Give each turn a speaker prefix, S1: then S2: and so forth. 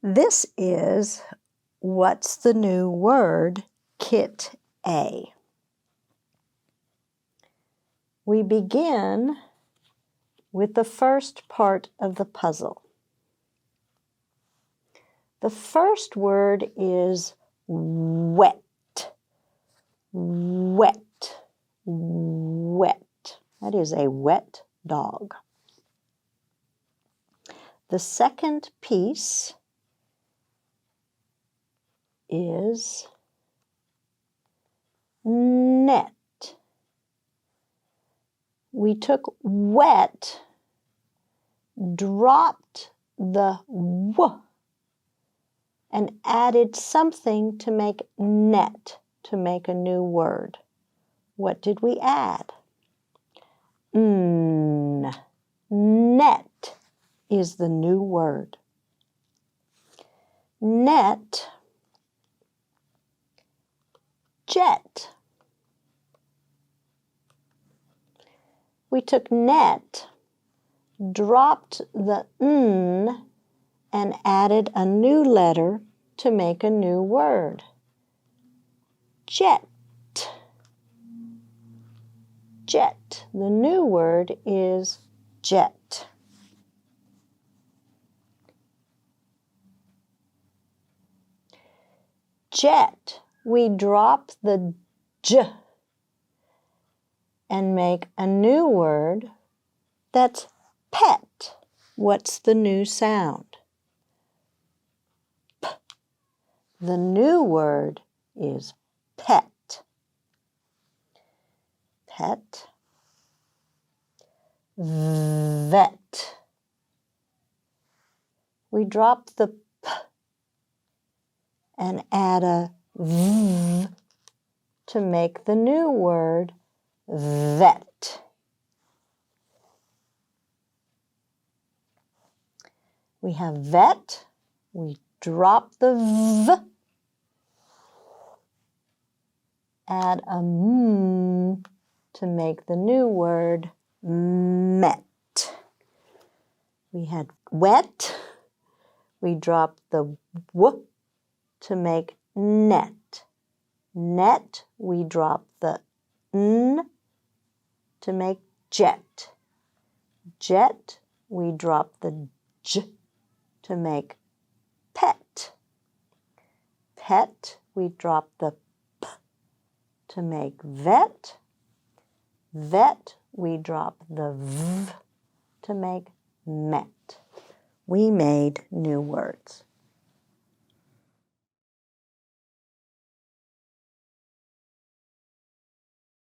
S1: This is What's the New Word, Kit A. We begin with the first part of the puzzle. The first word is wet. Wet. Wet. That is a wet dog. The second piece is net. We took wet, dropped the w, and added something to make net, to make a new word. What did we add? Net is the new word. Net, jet. We took net, dropped the n, and added a new letter to make a new word. Jet. Jet. The new word is jet. Jet. We drop the j and make a new word that's pet. What's the new sound? P. The new word is pet. Pet. Vet. We drop the p and add a v to make the new word vet. We have vet. We drop the v, add a m to make the new word met. We had wet. We dropped the w to make net. Net, we drop the n to make jet. Jet, we drop the j to make pet. Pet, we drop the p to make vet. Vet, we drop the v to make met. We made new words.